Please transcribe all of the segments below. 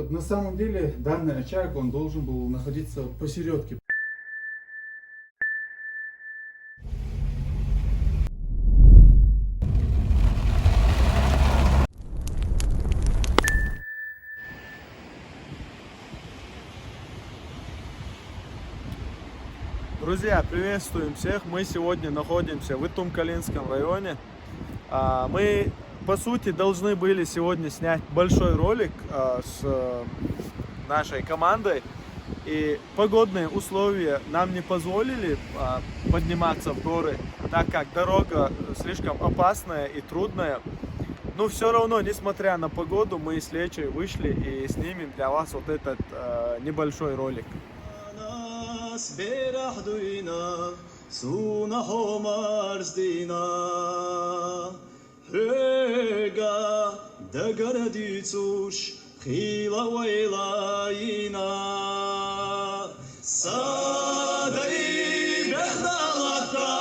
вот на самом деле данный очаг, он должен был находиться посередке. Друзья, приветствуем всех! Мы сегодня находимся в Итум-Калинском районе. Мы, по сути, должны были сегодня снять большой ролик с нашей командой. И погодные условия нам не позволили подниматься в горы, так как дорога слишком опасная и трудная. Но все равно, несмотря на погоду, мы с Лечей вышли и снимем для вас вот этот небольшой ролик. برح دوینا سونا همارز دینا هرگا دگر دیتوش خیلا ویلاینا سادری بخدالتا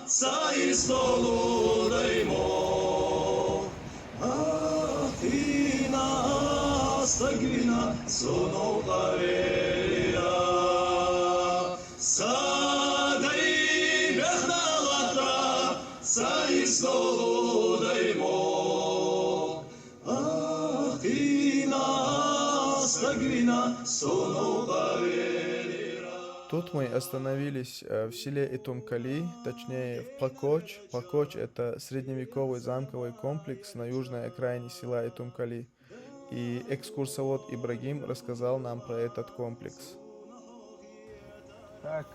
سایر stolu dajmo Athina stagvina sono kavelira Saday behnalata say stolu dajmo Athina stagvina sono kavelira. Тут мы остановились в селе Итум-Кали, точнее в Пакоч. Пакоч — это средневековый замковый комплекс на южной окраине села Итум-Кали. И экскурсовод Ибрагим рассказал нам про этот комплекс. Так,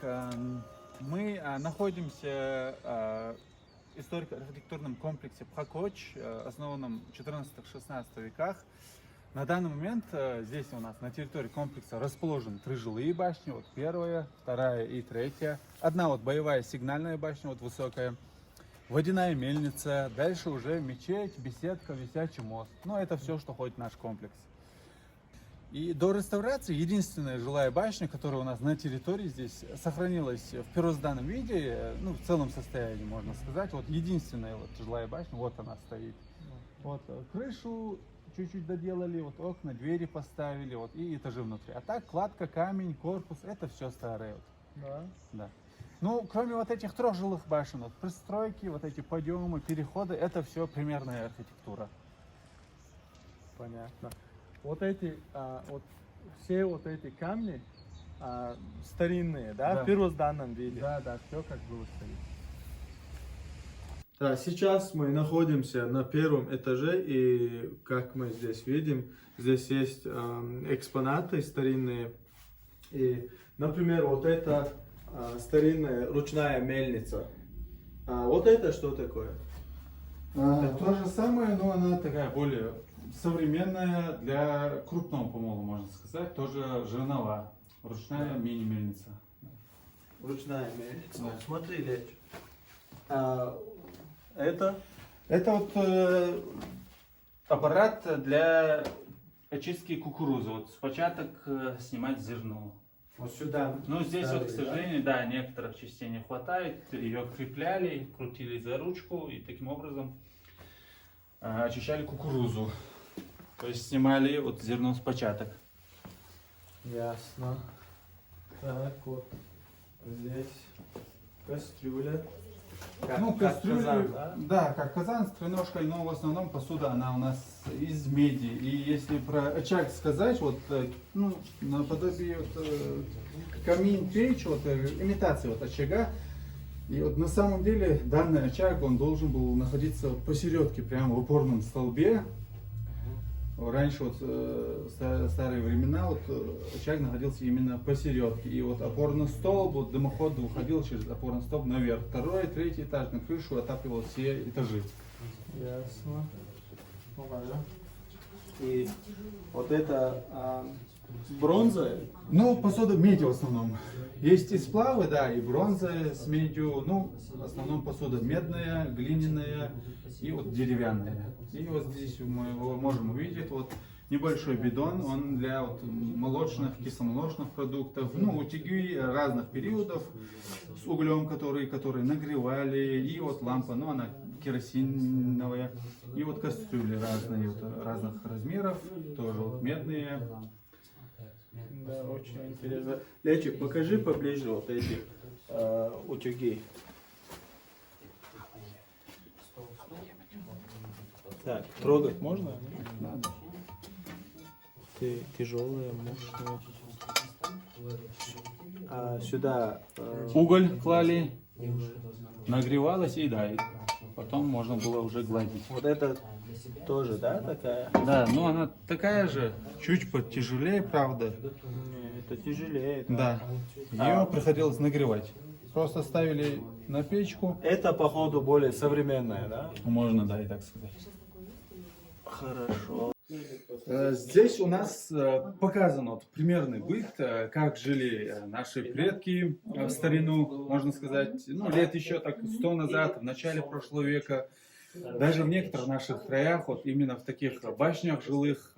мы находимся в историко-архитектурном комплексе Пхакоч, основанном в 14-16 веках. На данный момент здесь у нас на территории комплекса расположены 3 жилые башни, вот первая, вторая и третья. Одна вот боевая сигнальная башня, вот высокая, водяная мельница, дальше уже мечеть, беседка, висячий мост. Ну, это все, что входит в наш комплекс. И до реставрации единственная жилая башня, которая у нас на территории здесь сохранилась в первозданном виде, ну, в целом состоянии, можно сказать. Вот единственная вот жилая башня, вот она стоит. Вот крышу чуть-чуть доделали, вот окна, двери поставили, вот и этажи внутри. А так кладка, камень, корпус, это все старое. Вот. Да. Да. Ну, кроме вот этих 3 жилых башен, вот пристройки, вот эти подъемы, переходы, это все примерная архитектура. Понятно. Вот эти, вот все вот эти камни старинные, да, Да. в первозданном виде. Да, все как было стоит. Да, сейчас мы находимся на 1-м этаже, и как мы здесь видим, здесь есть экспонаты старинные. И, например, вот это старинная ручная мельница. Вот это что такое? То же самое, но она такая более современная для крупного помола, можно сказать. Тоже жернова. Ручная мини-мельница. Ручная мельница. Да. Смотри, Леч. Это? Это вот аппарат для очистки кукурузы. Вот спочатку снимать зерно. Вот сюда. Ну, здесь ставили, вот, к сожалению, да, некоторых частей не хватает. Ее крепляли, крутили за ручку и таким образом очищали кукурузу. То есть снимали вот зерно с початок. Ясно. Так, вот здесь кастрюля. Ну, как кастрюли, казан, да? да, как казан с треножкой, но в основном посуда она у нас из меди. И если про очаг сказать, вот, ну, наподобие вот, камин, печь, вот, имитация вот очага. И вот на самом деле данный очаг, он должен был находиться посередке, прямо в упорном столбе. Раньше, вот, в старые времена, вот, очаг находился именно посередке. И вот опорный столб, вот, дымоход выходил через опорный столб наверх. 2-й, 3-й этаж на крышу отапливал все этажи. Ясно. И вот это бронза. Ну, посуда меди в основном. Есть и сплавы, да, и бронза с медью. Ну, в основном посуда медная, глиняная и вот деревянная. И вот здесь мы его можем увидеть. Вот небольшой бидон, он для вот молочных, кисломолочных продуктов. Ну, утюги разных периодов с углем, которые нагревали. И вот лампа, ну, она керосиновые. И вот кастрюли разные, вот, разных размеров, тоже вот медные. Да, очень интересно. Лечик, покажи поближе вот эти утюги. Так, трогать можно? Надо. Ты тяжелые, мощные. А сюда Уголь клали, нагревалось и да, и потом можно было уже гладить. вот это тоже, да, такая? Да, ну она такая же, чуть потяжелее, правда. Не, это тяжелее. Да, ее приходилось нагревать. Просто ставили на печку. Это, походу, более современная, да? Можно, да, и так сказать. Хорошо. Здесь у нас показан вот примерный быт, как жили наши предки в старину, можно сказать, ну, лет еще так 100 назад, в начале прошлого века. Даже в некоторых наших краях, вот именно в таких башнях жилых,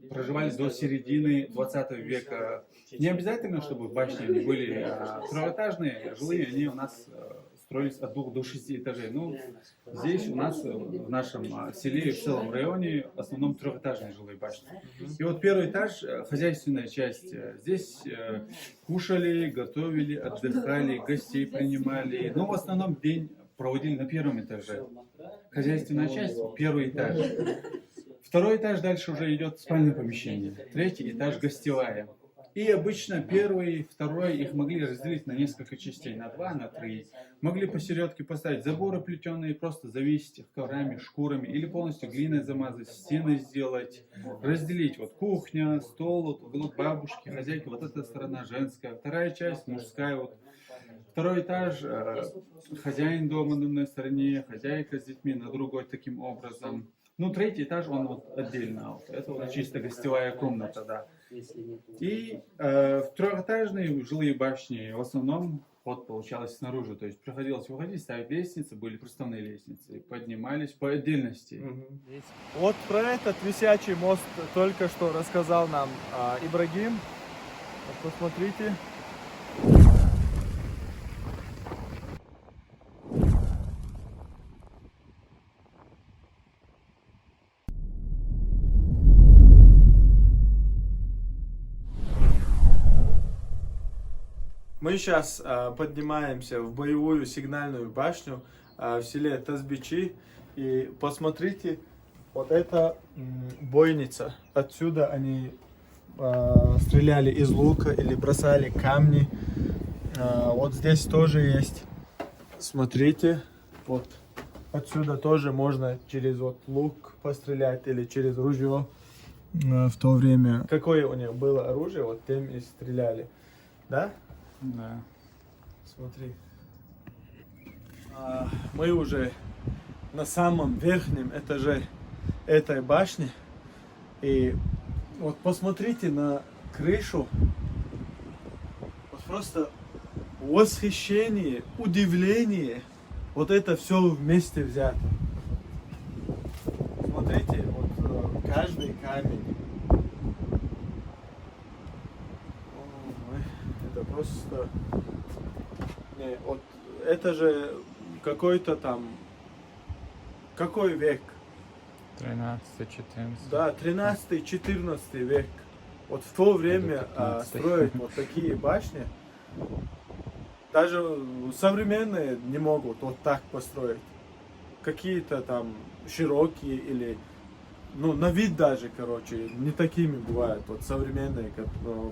проживали до середины 20 века. Не обязательно, чтобы башни они были трехэтажные, жилые, они у нас строились от 2 до 6 этажей. Ну, здесь у нас, в нашем селе и в целом районе, в основном трехэтажные жилые башни. И вот первый этаж, хозяйственная часть, здесь кушали, готовили, отдыхали, гостей принимали. Но в основном день проводили на первом этаже. Хозяйственная часть, первый этаж. Второй этаж дальше уже идет спальное помещение. Третий этаж гостевая. И обычно первый, второй их могли разделить на несколько частей, на 2, на 3. Могли посередке поставить заборы плетеные, просто завесить их коврами, шкурами, или полностью глиной замазать, стены сделать, разделить. Вот кухня, стол, вот уголок бабушки, хозяйки, вот эта сторона женская, вторая часть мужская, вот. Второй этаж, хозяин дома на одной стороне, хозяйка с детьми на другой таким образом. Ну, третий этаж, он вот отдельно, вот. Это вот чисто гостевая комната, да. И в трехэтажные жилые башни в основном вход получалось снаружи, то есть приходилось выходить, ставить лестницы, были приставные лестницы, поднимались по отдельности. Вот про этот висячий мост только что рассказал нам Ибрагим. Вот посмотрите. Мы сейчас поднимаемся в боевую сигнальную башню в селе Тазбичи. И посмотрите, вот это бойница. Отсюда они стреляли из лука или бросали камни. Вот здесь тоже есть. Смотрите, вот отсюда тоже можно через вот лук пострелять или через ружье. В то время какое у них было оружие, вот тем и стреляли. Да? Да. Смотри. Мы уже на самом верхнем этаже этой башни. И вот посмотрите на крышу. Вот просто восхищение, удивление. Вот это все вместе взято. Смотрите, вот каждый камень. Это просто... Не, вот это же какой-то там... Какой век? 13-14. Да, 13-14 век. Вот в то время 15-й. строить вот такие башни, даже современные не могут вот так построить. Какие-то там широкие или, ну, на вид даже, короче, не такими бывают вот современные как,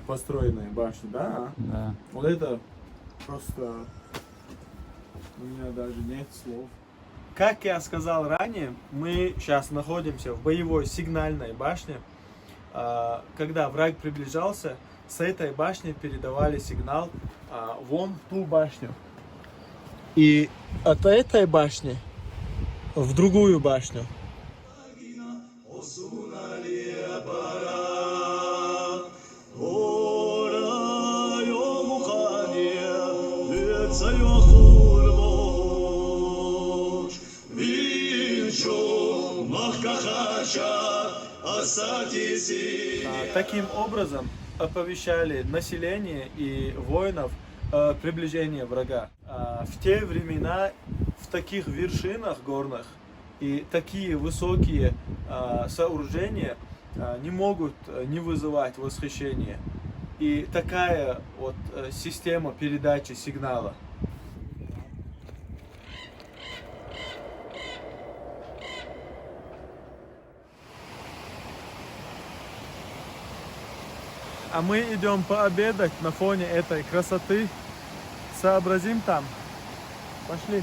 построенные башни, да? Да. Вот это просто у меня даже нет слов. Как я сказал ранее, мы сейчас находимся в боевой сигнальной башне. Когда враг приближался, с этой башни передавали сигнал вон в ту башню. И от этой башни в другую башню. Таким образом оповещали население и воинов о приближении врага. В те времена, в таких вершинах горных и такие высокие сооружения не могут не вызывать восхищение. И такая вот система передачи сигнала. А мы идем пообедать на фоне этой красоты. Сообразим там. Пошли.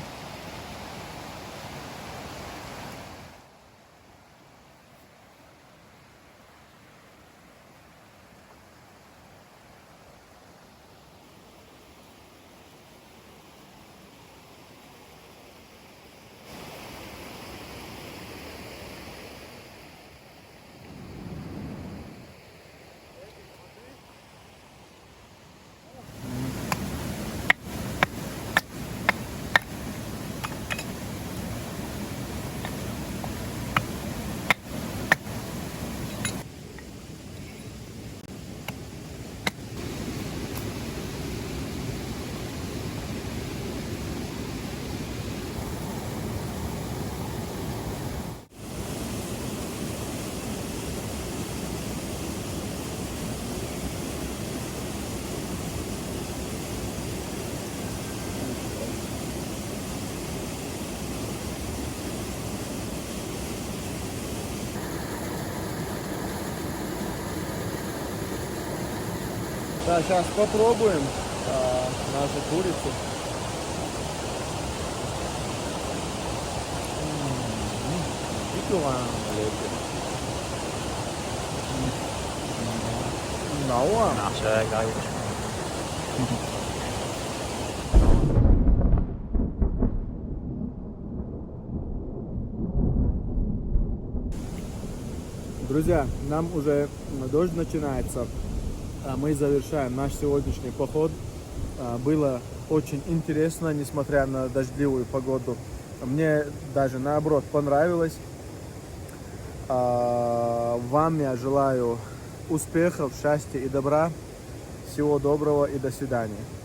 Да, сейчас попробуем нашу курицу. Друзья, нам уже дождь начинается. Мы завершаем наш сегодняшний поход. Было очень интересно, несмотря на дождливую погоду. Мне даже наоборот понравилось. Вам я желаю успехов, счастья и добра. Всего доброго и до свидания.